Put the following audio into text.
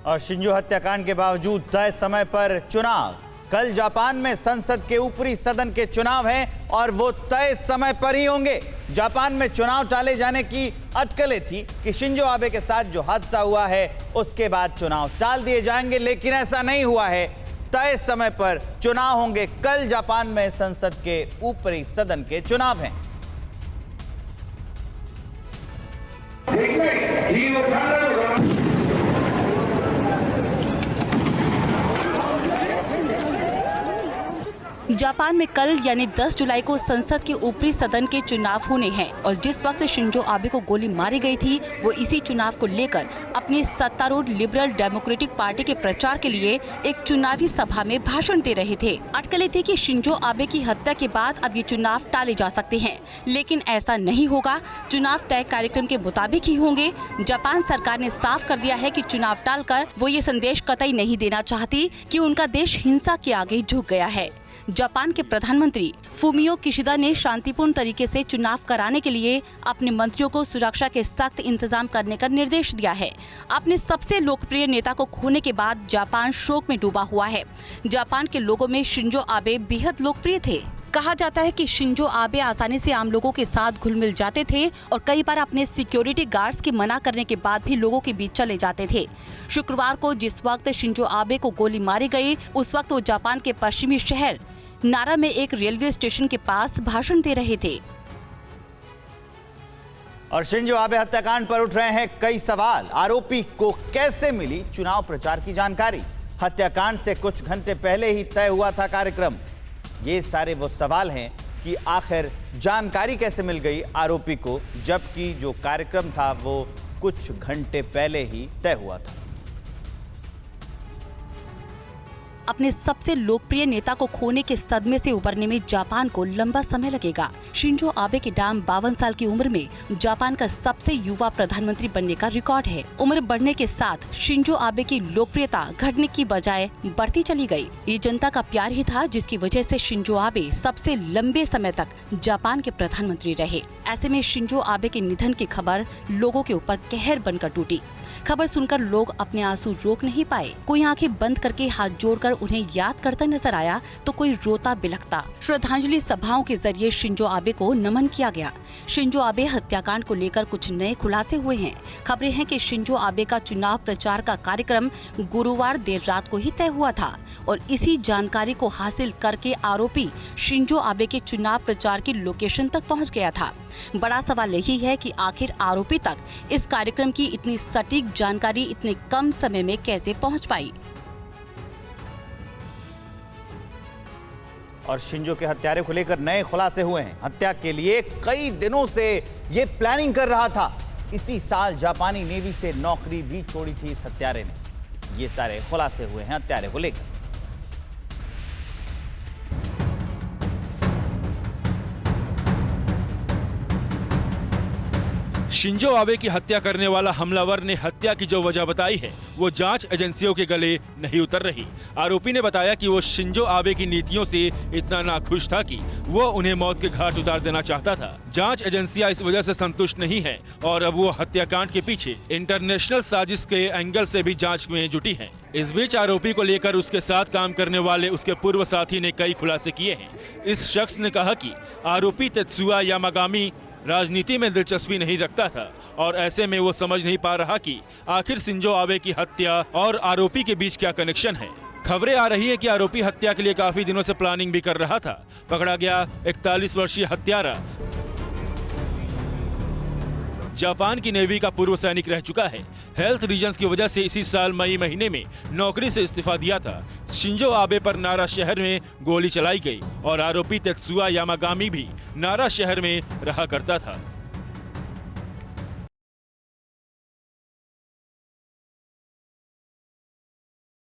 और शिंजो हत्याकांड के बावजूद तय समय पर चुनाव। कल जापान में संसद के ऊपरी सदन के चुनाव हैं और वो तय समय पर ही होंगे। जापान में चुनाव टाले जाने की अटकलें थी कि शिंजो आबे के साथ जो हादसा हुआ है उसके बाद चुनाव टाल दिए जाएंगे, लेकिन ऐसा नहीं हुआ है। तय समय पर चुनाव होंगे। कल जापान में संसद के ऊपरी सदन के चुनाव हैं। जापान में कल यानी 10 जुलाई को संसद के ऊपरी सदन के चुनाव होने हैं और जिस वक्त शिंजो आबे को गोली मारी गई थी वो इसी चुनाव को लेकर अपनी सत्तारूढ़ लिबरल डेमोक्रेटिक पार्टी के प्रचार के लिए एक चुनावी सभा में भाषण दे रहे थे। अटकलें थी कि शिंजो आबे की हत्या के बाद अब ये चुनाव टाले जा सकते हैं, लेकिन ऐसा नहीं होगा। चुनाव तय कार्यक्रम के मुताबिक ही होंगे। जापान सरकार ने साफ कर दिया है कि चुनाव टालकर वो ये संदेश कतई नहीं देना चाहती कि उनका देश हिंसा के आगे झुक गया है। जापान के प्रधानमंत्री फूमियो किशिदा ने शांतिपूर्ण तरीके से चुनाव कराने के लिए अपने मंत्रियों को सुरक्षा के सख्त इंतजाम करने का निर्देश दिया है। अपने सबसे लोकप्रिय नेता को खोने के बाद जापान शोक में डूबा हुआ है। जापान के लोगों में शिंजो आबे बेहद लोकप्रिय थे। कहा जाता है कि शिंजो आबे आसानी से आम लोगों के साथ घुल मिल जाते थे और कई बार अपने सिक्योरिटी गार्ड्स के मना करने के बाद भी लोगों के बीच चले जाते थे। शुक्रवार को जिस वक्त शिंजो आबे को गोली मारी गई, उस वक्त वो जापान के पश्चिमी शहर नारा में एक रेलवे स्टेशन के पास भाषण दे रहे थे। और शिंजो आबे हत्याकांड पर उठ रहे हैं कई सवाल। आरोपी को कैसे मिली चुनाव प्रचार की जानकारी? हत्याकांड से कुछ घंटे पहले ही तय हुआ था कार्यक्रम। ये सारे वो सवाल हैं कि आखिर जानकारी कैसे मिल गई आरोपी को, जबकि जो कार्यक्रम था वो कुछ घंटे पहले ही तय हुआ था। अपने सबसे लोकप्रिय नेता को खोने के सदमे से उबरने में जापान को लंबा समय लगेगा। शिंजो आबे के नाम 52 साल की उम्र में जापान का सबसे युवा प्रधानमंत्री बनने का रिकॉर्ड है। उम्र बढ़ने के साथ शिंजो आबे की लोकप्रियता घटने की बजाय बढ़ती चली गई। ये जनता का प्यार ही था जिसकी वजह से शिंजो आबे सबसे लंबे समय तक जापान के प्रधानमंत्री रहे। ऐसे में शिंजो आबे के निधन की खबर लोगों के ऊपर कहर बनकर टूटी। खबर सुनकर लोग अपने आंसू रोक नहीं पाए। कोई आंखें बंद करके हाथ जोड़कर उन्हें याद करता नजर आया तो कोई रोता बिलखता। श्रद्धांजलि सभाओं के जरिए शिंजो आबे को नमन किया गया। शिंजो आबे हत्याकांड को लेकर कुछ नए खुलासे हुए हैं। खबरें हैं कि शिंजो आबे का चुनाव प्रचार का कार्यक्रम गुरुवार देर रात को ही तय हुआ था और इसी जानकारी को हासिल करके आरोपी शिंजो आबे के चुनाव प्रचार की लोकेशन तक पहुँच गया था। बड़ा सवाल यही है कि आखिर आरोपी तक इस कार्यक्रम की इतनी सटीक जानकारी इतने कम समय में कैसे पहुंच पाई। और शिंजो के हत्यारे को लेकर नए खुलासे हुए हैं। हत्या के लिए कई दिनों से ये प्लानिंग कर रहा था। इसी साल जापानी नेवी से नौकरी भी छोड़ी थी इस हत्यारे ने। ये सारे खुलासे हुए हैं हत्यारे को लेकर। शिंजो आबे की हत्या करने वाला हमलावर ने हत्या की जो वजह बताई है वो जांच एजेंसियों के गले नहीं उतर रही। आरोपी ने बताया कि वो शिंजो आबे की नीतियों से इतना नाखुश था कि वो उन्हें मौत के घाट उतार देना चाहता था। जांच एजेंसियां इस वजह से संतुष्ट नहीं है और अब वो हत्याकांड के पीछे इंटरनेशनल साजिश के एंगल से भी जांच में जुटी है। इस बीच आरोपी को लेकर उसके साथ काम करने वाले उसके पूर्व साथी ने कई खुलासे किए हैं। इस शख्स ने कहा कि आरोपी तेत्सुया यामागामी राजनीति में दिलचस्पी नहीं रखता था और ऐसे में वो समझ नहीं पा रहा कि आखिर शिंजो आबे की हत्या और आरोपी के बीच क्या कनेक्शन है। खबरें आ रही है कि आरोपी हत्या के लिए काफी दिनों से प्लानिंग भी कर रहा था। पकड़ा गया 41 वर्षीय हत्यारा जापान की नेवी का पूर्व सैनिक रह चुका है। हेल्थ रीजंस की वजह से इसी साल मई महीने में नौकरी से इस्तीफा दिया था। शिंजो आबे पर नारा शहर में गोली चलाई गई और आरोपी तेत्सुया यामागामी भी नारा शहर में रहा करता था।